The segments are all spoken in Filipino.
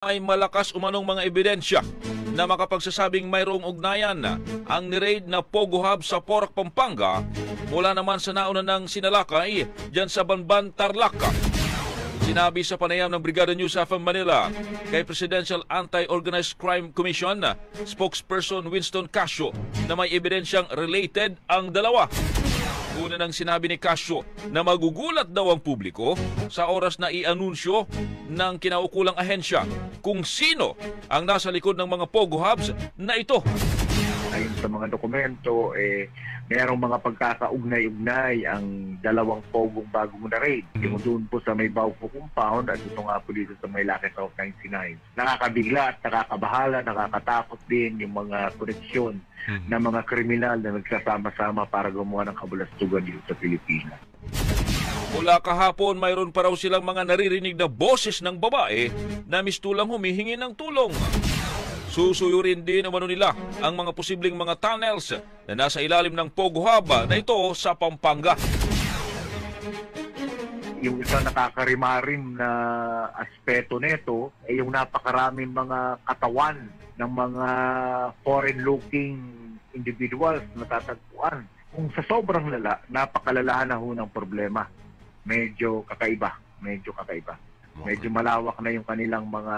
Ay malakas umanong mga ebidensya na makapagsasabing mayroong ugnayan ang ni-raid na Pogo Hub sa Porac, Pampanga mula naman sa nauna ng sinalakay dyan sa Banban, Tarlac. Sinabi sa panayam ng Brigada News of Manila kay Presidential Anti-Organized Crime Commission spokesperson Winston Casio na may ebidensyang related ang dalawa. Una nang sinabi ni Casio na magugulat daw ang publiko sa oras na i-anunsyo ng kinaukulang ahensya kung sino ang nasa likod ng mga Pogo Hubs na ito. Ayon sa mga dokumento, mayroong mga pagkakaugnay-ugnay ang dalawang Pogong bagong na-raid. Yung doon po sa may Baupo compound at ito nga po dito sa may Lucky South 99. Nakakabigla at nakakabahala, nakakatakot din yung mga koneksyon ng mga kriminal na nagsasama-sama para gumawa ng kabulastugan dito sa Pilipinas. Mula kahapon, mayroon pa raw silang mga naririnig na boses ng babae na mistulang humihingi ng tulong. Susuyurin din naman nila ang mga posibleng mga tunnels na nasa ilalim ng Pogo Hub na ito sa Pampanga. Yung isang nakakarimarim na aspeto nito ay yung napakaraming mga katawan ng mga foreign-looking individuals na tatagpuan. Kung sa sobrang lala, napakalalahan na ho ng problema. Medyo kakaiba. Medyo malawak na yung kanilang mga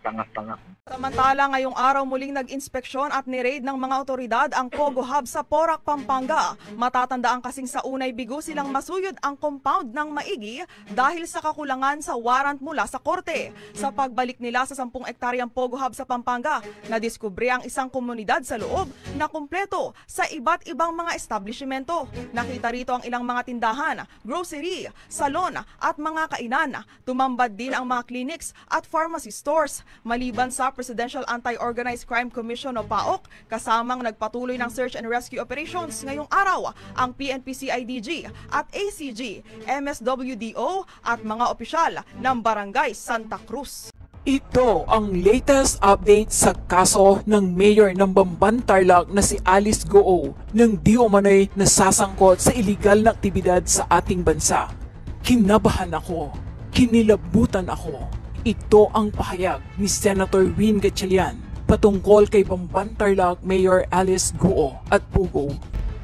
sangat-sangat. Samantala, ngayong araw muling nag-inspeksyon at ni-raid ng mga otoridad ang Pogo Hub sa Porac, Pampanga. Matatandaan kasing sa unay bigo silang masuyod ang compound ng maigi dahil sa kakulangan sa warrant mula sa korte. Sa pagbalik nila sa 10 ektaryang Pogo Hub sa Pampanga, nadiskubre ang isang komunidad sa loob na kumpleto sa iba't ibang mga establishmento. Nakita rito ang ilang mga tindahan, grocery, salon at mga kainan. Tumambad din ang mga clinics at pharmacy stores. Maliban sa Presidential Anti-Organized Crime Commission o PAOK, kasamang nagpatuloy ng search and rescue operations ngayong araw ang PNP-CIDG at ACG, MSWDO at mga opisyal ng Barangay Santa Cruz. Ito ang latest update sa kaso ng mayor ng Bamban, Tarlac na si Alice Goo ng di umano'y nasasangkot sa iligal na aktibidad sa ating bansa. Kinabahan ako. Kinilabutan ako. Ito ang pahayag ni Senator Win Gatchalian patungkol kay Bamban, Tarlac Mayor Alice Goo at Pogo.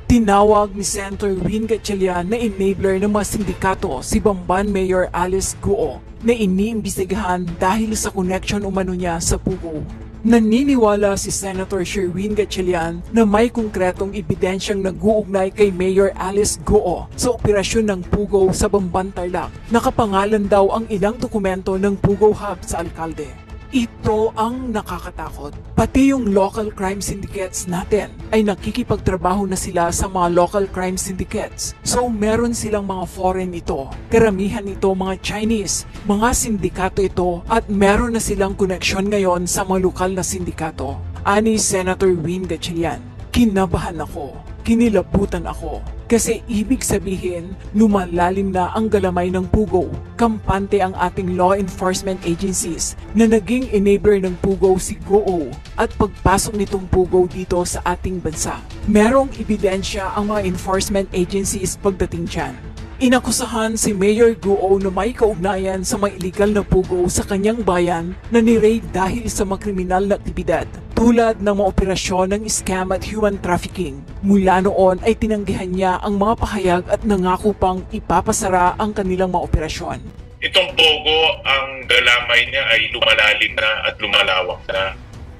Tinawag ni Senator Win Gatchalian na enabler ng mga sindikato si Bamban Mayor Alice Goo na iniimbestigahan dahil sa connection umano niya sa Pogo. Naniniwala si Senator Sherwin Gatchalian na may konkretong ebidensyang nag-uugnay kay Mayor Alice Goo sa operasyon ng Pogo sa Bamban, Tarlac. Nakapangalan daw ang ilang dokumento ng Pogo Hub sa alkalde. Ito ang nakakatakot. Pati yung local crime syndicates natin ay nakikipagtrabaho na sila sa mga local crime syndicates. So meron silang mga foreign ito. Karamihan ito mga Chinese, mga sindikato ito at meron na silang koneksyon ngayon sa mga lokal na sindikato. Ani Senator Win Gatchalian, kinabahan ako, kinilabutan ako. Kasi ibig sabihin, lumalalim na ang galamay ng Pogo. Kampante ang ating law enforcement agencies na naging enabler ng Pogo si Goo at pagpasok nitong Pogo dito sa ating bansa. Merong ebidensya ang mga enforcement agencies pagdating dyan. Inakusahan si Mayor Goo na may kaugnayan sa mga illegal na Pogo sa kanyang bayan na ni-raid dahil sa mga kriminal na aktibidad tulad ng mga operasyon ng scam at human trafficking. Mula noon ay tinanggihan niya ang mga pahayag at nangako pang ipapasara ang kanilang mga operasyon. Itong Pogo, ang galamay niya ay lumalalim na at lumalawak na.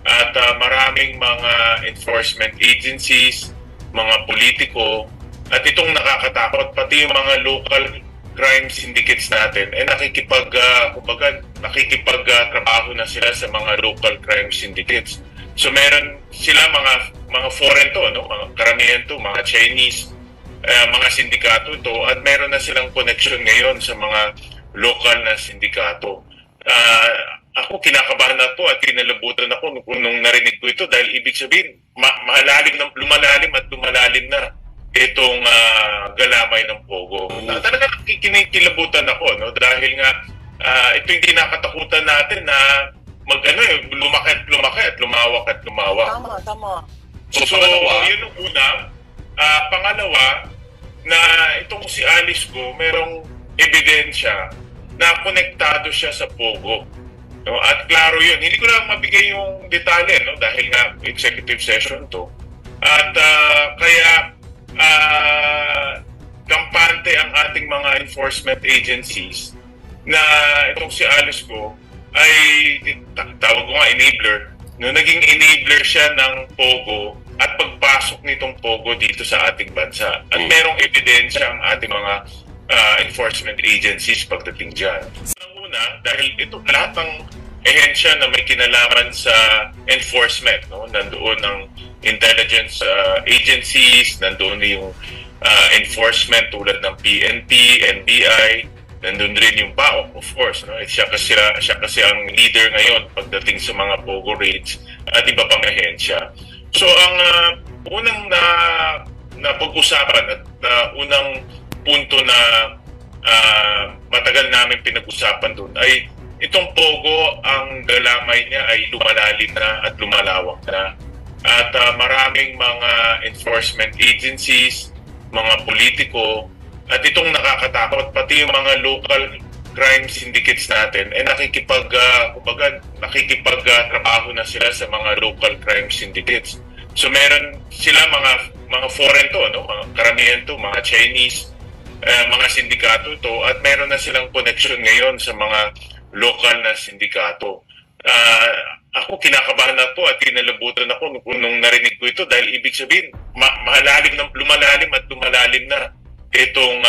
At maraming mga enforcement agencies, mga politiko, at itong nakakatakot, pati yung mga local crime syndicates natin, nakikipagtrabaho na sila sa mga local crime syndicates. So meron sila mga foreign to, no? Mga karamihan to, mga Chinese, mga sindikato ito, at meron na silang connection ngayon sa mga local na sindikato. Ako kinakabahan na po at kinalabutan ako nung narinig ko ito dahil ibig sabihin, lumalalim na itong galamay ng Pogo. Talaga kinikilabutan ako, no? Dahil nga ito yung kinakatakutan natin na lumaki at lumawak. Tama. So yun ang una. Pangalawa, na itong si Alice Goo, merong ebidensya na konektado siya sa Pogo. No? At klaro yun. Hindi ko lang mabigay yung detalye, no? Dahil nga executive session to. At kaya kampante ang ating mga enforcement agencies na itong si Alice Go ay tawag ko nga enabler. No, naging enabler siya ng POGO at pagpasok nitong POGO dito sa ating bansa. At merong ebidensya ang ating mga enforcement agencies pagdating dyan. Una, dahil ito lahat ng ehensya na may kinalaman sa enforcement, no? Nandoon ng intelligence agencies, nandoon yung enforcement tulad ng PNP, NBI, nandun rin yung PAOK, of course. No? Siya kasi ang leader ngayon pagdating sa mga POGO raids at iba pang ahensya. So ang unang na pag-usapan at unang punto na matagal namin pinag-usapan doon ay itong POGO, ang galamay niya ay lumalalim na at lumalawak na. At maraming mga enforcement agencies, mga politiko, at itong nakakatakot, pati yung mga local crime syndicates natin, nakikipagtrabaho na sila sa mga local crime syndicates. So meron sila mga foreign to, no? Mga karamihan to, mga Chinese, mga sindikato to, at meron na silang connection ngayon sa mga local na sindikato. Ako kinakabahan na po at kinalabutan ako nung narinig ko ito dahil ibig sabihin lumalalim na itong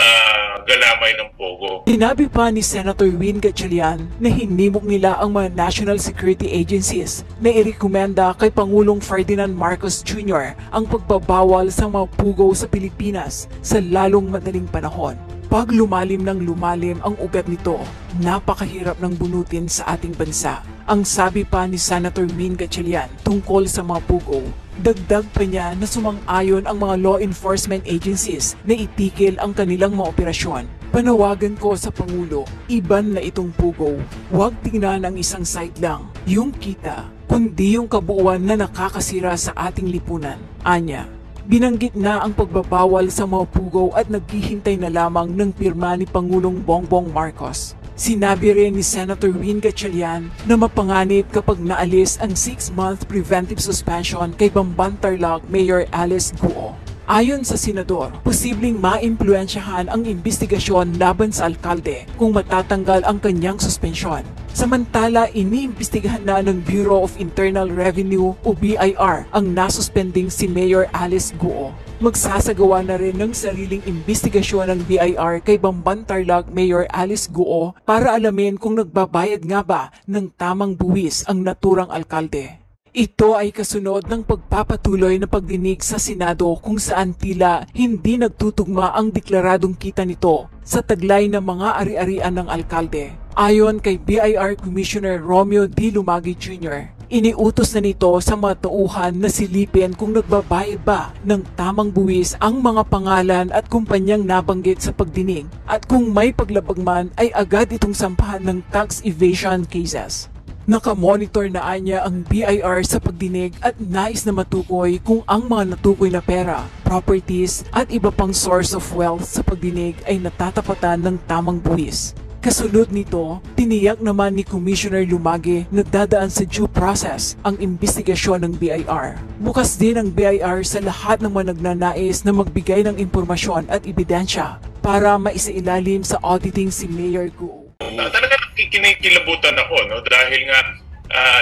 galamay ng POGO. Sinabi pa ni Senator Win Gatchalian na hinimok nila ang mga national security agencies na irekomenda kay Pangulong Ferdinand Marcos Jr. ang pagbabawal sa mga pugo sa Pilipinas sa lalong madaling panahon. Pag lumalim ng lumalim ang ugat nito, napakahirap ng bunutin sa ating bansa. Ang sabi pa ni Senator Win Gatchalian tungkol sa mga pugo, dagdag pa niya na sumang-ayon ang mga law enforcement agencies na itigil ang kanilang mga operasyon. Panawagan ko sa Pangulo, iban na itong pugo. Huwag tingnan ang isang side lang, yung kita, kundi yung kabuuan na nakakasira sa ating lipunan. Anya, binanggit na ang pagbabawal sa mga pugo at naghihintay na lamang ng pirma ni Pangulong Bongbong Marcos. Sinabi rin ni Senator Win Gatchalian na mapanganib kapag naalis ang 6-month preventive suspension kay Bamban Tarlac Mayor Alice Go. Ayon sa senador, posibleng maimpluwensyahan ang investigasyon laban sa alkalde kung matatanggal ang kanyang suspensyon. Samantala, iniimbestigahan na ng Bureau of Internal Revenue o BIR ang nasuspending si Mayor Alice Go. Magsasagawa na rin ng sariling investigasyon ng BIR kay Bamban Tarlac Mayor Alice Go para alamin kung nagbabayad nga ba ng tamang buwis ang naturang alkalde. Ito ay kasunod ng pagpapatuloy na pagdinig sa Senado kung saan tila hindi nagtutugma ang deklaradong kita nito sa taglay ng mga ari-arian ng alkalde. Ayon kay BIR Commissioner Romeo D. Lumagi Jr., iniutos na nito sa mga tauhan na silipin kung nagbabayad ba ng tamang buwis ang mga pangalan at kumpanyang nabanggit sa pagdinig at kung may paglabag man ay agad itong sampahan ng tax evasion cases. Nakamonitor na anya ang BIR sa pagdinig at nais na matukoy kung ang mga natukoy na pera, properties at iba pang source of wealth sa pagdinig ay natatapatan ng tamang buwis. Kasunod nito, tiniyak naman ni Commissioner Lumagi na dadaan sa due process ang investigasyon ng BIR. Bukas din ang BIR sa lahat ng mga nagnanais na magbigay ng impormasyon at ebidensya para maisailalim sa auditing si Mayor Go. Talaga kinikilabutan ako, no? Dahil nga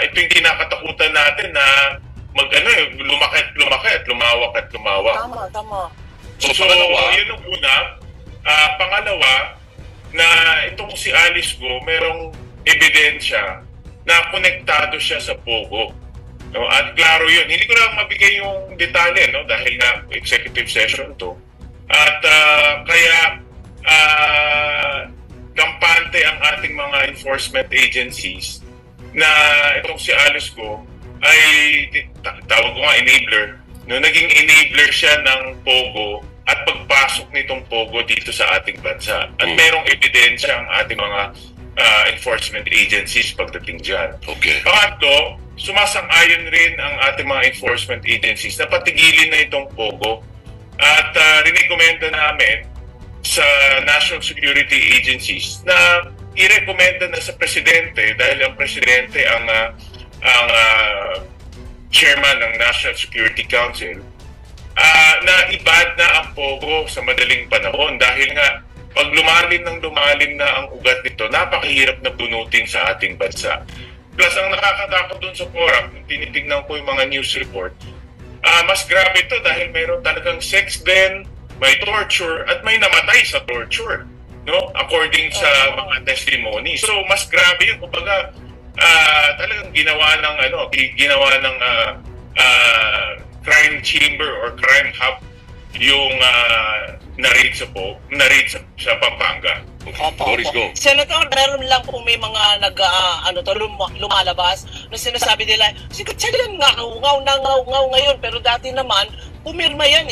ito yung kinakatakutan natin na lumaki at lumawak. Tama. So yun ang una. Pangalawa, na itong si Alice Go, merong ebidensya na konektado siya sa POGO. No? At klaro yun. Hindi ko lang mabigay yung detalye, no? Dahil nga executive session to. At kaya kampante ang ating mga enforcement agencies na itong si Alice Go ay tawag ko nga enabler. No? Naging enabler siya ng POGO at pagpasok nitong POGO dito sa ating bansa. At merong ebidensya ang ating mga enforcement agencies pagdating dyan. Okay. Pangatlo, sumasang-ayon rin ang ating mga enforcement agencies na patigilin na itong POGO at rinikomenda namin sa national security agencies na i-recommenda na sa presidente dahil ang presidente ang chairman ng National Security Council na ibad na ang pogo sa madaling panahon dahil nga pag lumalim na ang ugat nito, napakahirap na bunutin sa ating bansa. Plus, ang nakakatakot dun sa PORAC, kung tinitignan ko yung mga news report, mas grabe ito dahil mayroon talagang sex den, may torture, at may namatay sa torture, no? According sa mga testimony. So, mas grabe yun. Kumbaga, talagang ginawa ng crime chamber or crime hub yung na-raid sa Pampanga. Boris, go. Senator, meron lang po may mga lumalabas na sinasabi nila, sige, ngaw ngayon, pero dati naman, pumirma yan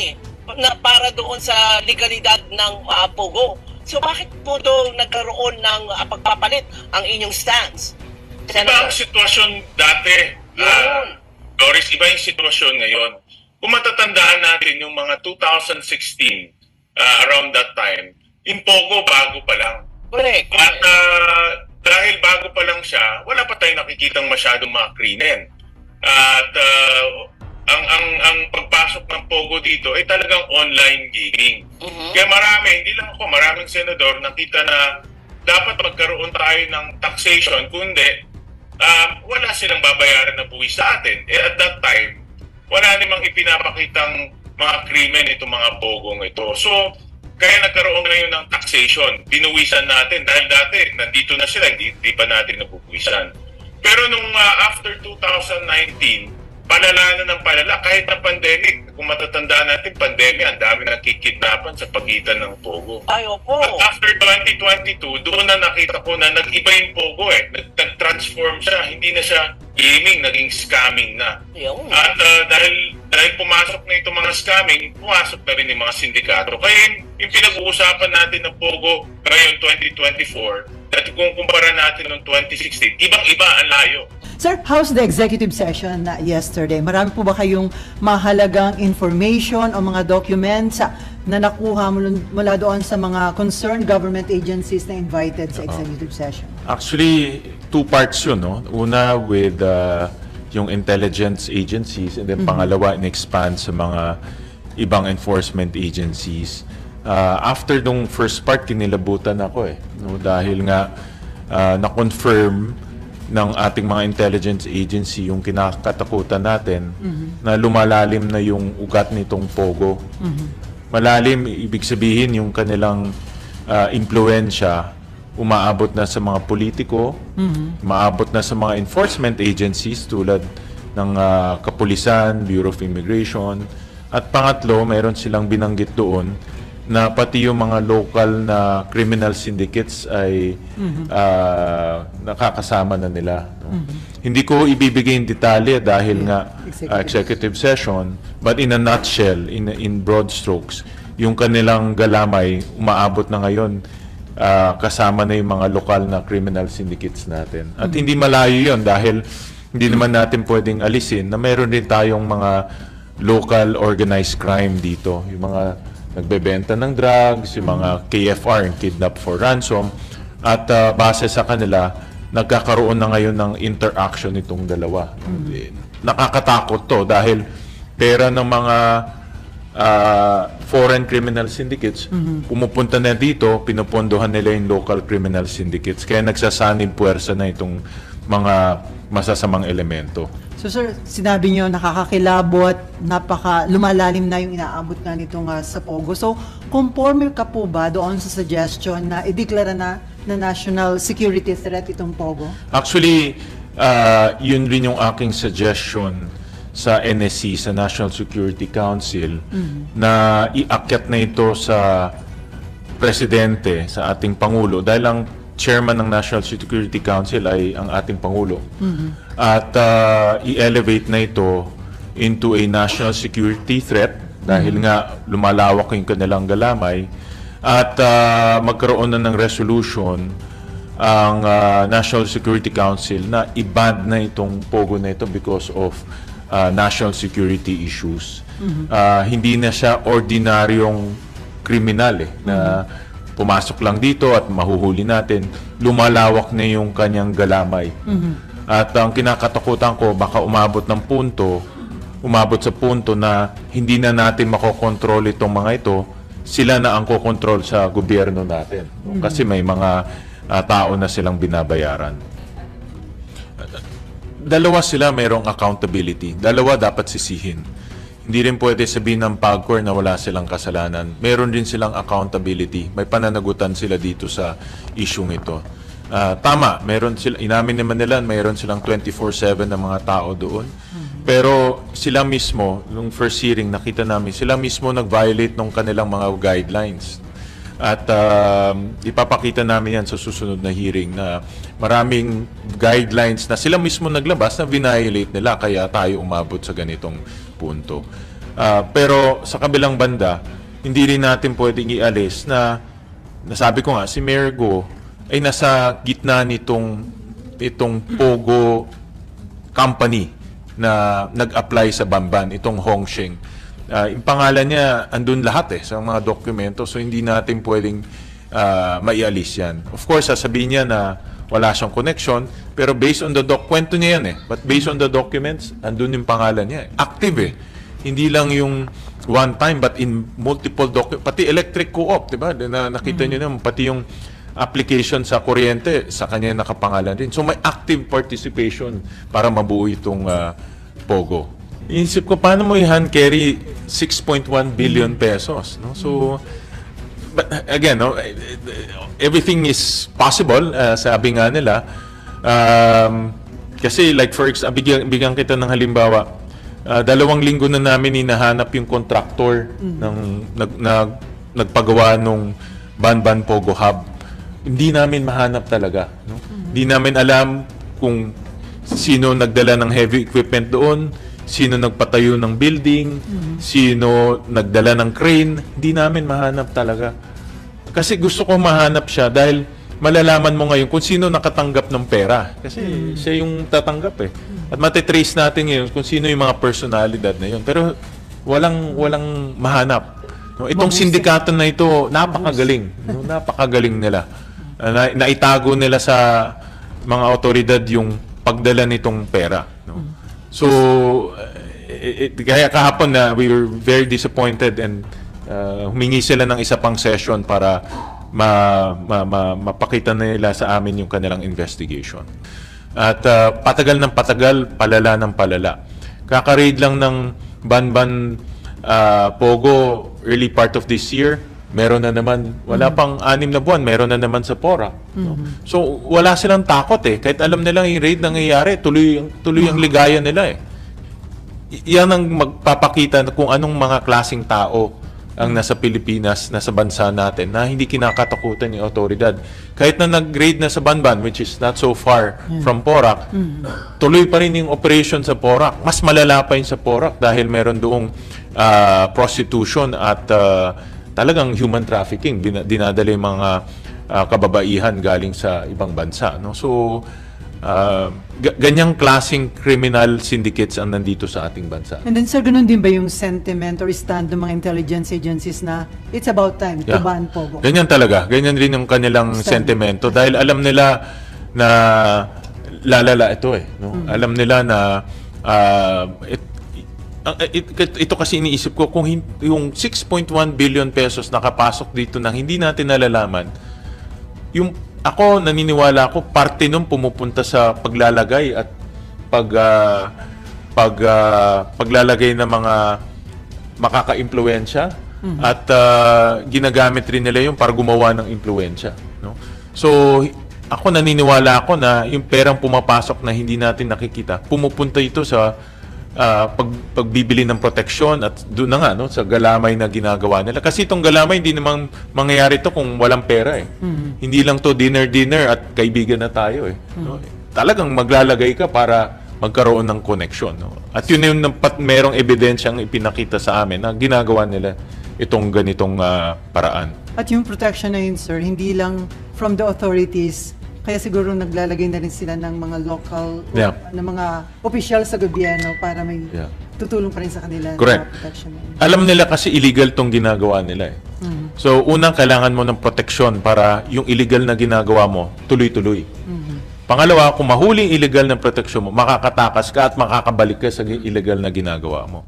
na para doon sa legalidad ng Pogo. So bakit po doon nagkaroon ng pagpapalit ang inyong stance? Iba ang sitwasyon dati, Doris, iba yung sitwasyon ngayon. Kung matatandaan natin yung mga 2016, around that time, yung Pogo bago pa lang. Correct. At dahil bago pa lang siya, wala pa tayong nakikitang masyadong mga krimen. At ang pagpasok ng Pogo dito ay talagang online gaming. Kaya maraming senador nakita na dapat magkaroon tayo ng taxation, kundi wala silang babayaran na buwis sa atin. At that time, wala namang ipinapakitang mga krimen itong mga Pogong ito. So, kaya nagkaroon ngayon ng taxation. Binuwisan natin dahil dati nandito na sila, hindi pa natin nabubuwisan. Pero nung after 2019, palala na ng palala kahit na pandemic. Kung matatandaan natin, pandemic, ang dami nakikidnapan sa pagitan ng Pogo. Ay, opo. At after 2022, doon na nakita ko na nag-iba yung Pogo nag-transform siya. Hindi na siya gaming, naging scamming na. Yung. At dahil pumasok na itong mga scamming, pumasok na rin yung mga sindikato. Kaya yung pinag-uusapan natin ng Pogo ngayon 2024, at kung kumpara natin noong 2016, ibang-iba ang layo. Sir, how's the executive session yesterday? Marami po ba kayong mahalagang information o mga documents na nakuha mula doon sa mga concerned government agencies na invited sa executive session? Actually, two parts yun, no? Una with yung intelligence agencies, and then pangalawa, in-expand sa mga ibang enforcement agencies. After nung first part, kinilabutan ako no? Dahil nga na-confirm ng ating mga intelligence agency yung kinakatakutan natin na lumalalim na yung ugat nitong Pogo. Malalim, ibig sabihin yung kanilang impluensya umaabot na sa mga politiko, umaabot na sa mga enforcement agencies tulad ng Kapulisan, Bureau of Immigration, at pangatlo, mayroon silang binanggit doon na pati yung mga local na criminal syndicates ay nakakasama na nila. No? Hindi ko ibibigay yung detalye dahil nga executive session, but in a nutshell, in broad strokes, yung kanilang galamay umaabot na ngayon kasama na yung mga lokal na criminal syndicates natin. At hindi malayo yun dahil hindi naman natin pwedeng alisin na mayroon din tayong mga local organized crime dito. Yung mga nagbebenta ng drugs, yung mga KFR, yung Kidnap for Ransom, at base sa kanila, nagkakaroon na ngayon ng interaction itong dalawa. Nakakatakot to dahil pera ng mga foreign criminal syndicates, pumupunta na dito, pinupondohan nila yung local criminal syndicates. Kaya nagsasanib puwersa na itong mga masasamang elemento. So sir, sinabi nyo nakakakilabot, lumalalim na yung inaabot na nitong sa Pogo. So, conforme ka po ba doon sa suggestion na ideklara na national security threat itong Pogo? Actually, yun rin yung aking suggestion sa NSC, sa National Security Council, na iakyat na ito sa presidente, sa ating Pangulo, dahil ang chairman ng National Security Council ay ang ating Pangulo. At i-elevate na ito into a national security threat dahil nga lumalawak yung kanilang galamay at magkaroon na ng resolution ang National Security Council na i-ban na itong Pogo na ito because of national security issues. Hindi na siya ordinaryong kriminal na pumasok lang dito at mahuhuli natin, lumalawak na yung kanyang galamay. At ang kinakatakutan ko, baka umabot sa punto na hindi na natin makokontrol itong mga ito, sila na ang kokontrol sa gobyerno natin. Kasi may mga tao na silang binabayaran. Dalawa sila mayroong accountability. Dalawa dapat sisihin. Hindi rin pwede sabihin ng PAGCOR na wala silang kasalanan. Meron din silang accountability. May pananagutan sila dito sa isyung ito. Tama, meron sila, inamin naman nila, mayroon silang 24/7 na mga tao doon. Pero sila mismo, nung first hearing, nakita namin, sila mismo nag-violate ng kanilang mga guidelines. At ipapakita namin yan sa susunod na hearing na maraming guidelines na sila mismo naglabas na violate nila, kaya tayo umabot sa ganitong punto. Pero sa kabilang banda, hindi rin natin pwedeng ialis na nasabi ko nga, si Mayor Go ay nasa gitna itong Pogo company na nag-apply sa Bamban, itong Hongsheng. Yung pangalan niya, andun lahat sa mga dokumento, so hindi natin pwedeng maialis yan. Of course, sasabihin niya na wala siyang connection, pero based on the kwento niya yan but based on the documents, andun yung pangalan niya. Active Hindi lang yung one time, but in multiple documents. Pati electric co-op, diba? Nakita niyo naman, pati yung application sa kuryente, sa kanya nakapangalan din. So may active participation para mabuo itong Pogo. Inisip ko, paano mo i-hand carry 6.1 billion pesos? No? So, but again, everything is possible, sabi nga nila. Kasi like for example, bigyan kita ng halimbawa, 2 linggo na namin hinahanap yung contractor ng nagpagawa nung Banban Pogo Hub. Hindi namin mahanap talaga. No? Hindi namin alam kung sino nagdala ng heavy equipment doon, sino nagpatayo ng building, sino nagdala ng crane, hindi namin mahanap talaga. Kasi gusto ko mahanap siya dahil malalaman mo ngayon kung sino nakatanggap ng pera. Kasi siya yung tatanggap At matitrace natin ngayon kung sino yung mga personalidad na yun. Pero walang mahanap. No, itong sindikato na ito, napakagaling. No, napakagaling nila. Naitago nila sa mga otoridad yung pagdala nitong pera. No? So, kaya kahapon na we were very disappointed and humingi sila ng isa pang session para mapakita nila sa amin yung kanilang investigation. At patagal ng patagal, palala ng palala. Kaka-raid lang ng Banban Pogo early part of this year, meron na naman, wala pang 6 na buwan, meron na naman sa Porac. No? So, wala silang takot Kahit alam nilang yung raid nangyayari, tuloy ang ligaya nila Yan ang magpapakita kung anong mga klaseng tao ang nasa Pilipinas, nasa bansa natin, na hindi kinakatakutan yung otoridad. Kahit na nag-raid na sa Banban, which is not so far from Porac, tuloy pa rin yung operation sa Porac. Mas malala pa yun sa Porac dahil meron doong prostitution at talagang human trafficking. Dinadala yung mga kababaihan galing sa ibang bansa. No? So, ganyang klaseng criminal syndicates ang nandito sa ating bansa. And then, sir, ganun din ba yung sentiment or stand ng mga intelligence agencies na it's about time to ban Pogo? Ganyan talaga. Ganyan rin yung kanilang sentimento dahil alam nila na lalala ito no? Alam nila na ito kasi iniisip ko, kung yung 6.1 billion pesos nakapasok dito nang hindi natin nalalaman, ako naniniwala ako parte nung pumupunta sa paglalagay at paglalagay ng mga makaka-impluwensya at ginagamit rin nila yung para gumawa ng impluwensya. No? So, ako naniniwala ako na yung perang pumapasok na hindi natin nakikita, pumupunta ito sa pagbibili ng proteksyon at doon na nga sa galamay na ginagawa nila. Kasi itong galamay hindi namang mangyayari to kung walang pera Hindi lang to dinner at kaibigan na tayo no? Talagang maglalagay ka para magkaroon ng connection. No? At yun yung merong ebidensyang ipinakita sa amin na ginagawa nila itong ganitong paraan. At yung protection na yun, sir, hindi lang from the authorities, kaya siguro naglalagay na rin sila ng mga local na mga opisyal sa gobyerno para may tutulong pa rin sa kanila Correct. sa protection. Alam nila kasi illegal tong ginagawa nila eh. So, unang kailangan mo ng proteksyon para yung illegal na ginagawa mo, tuloy-tuloy. Pangalawa, kung mahuli illegal na proteksyon mo, makakatakas ka at makakabalik ka sa illegal na ginagawa mo.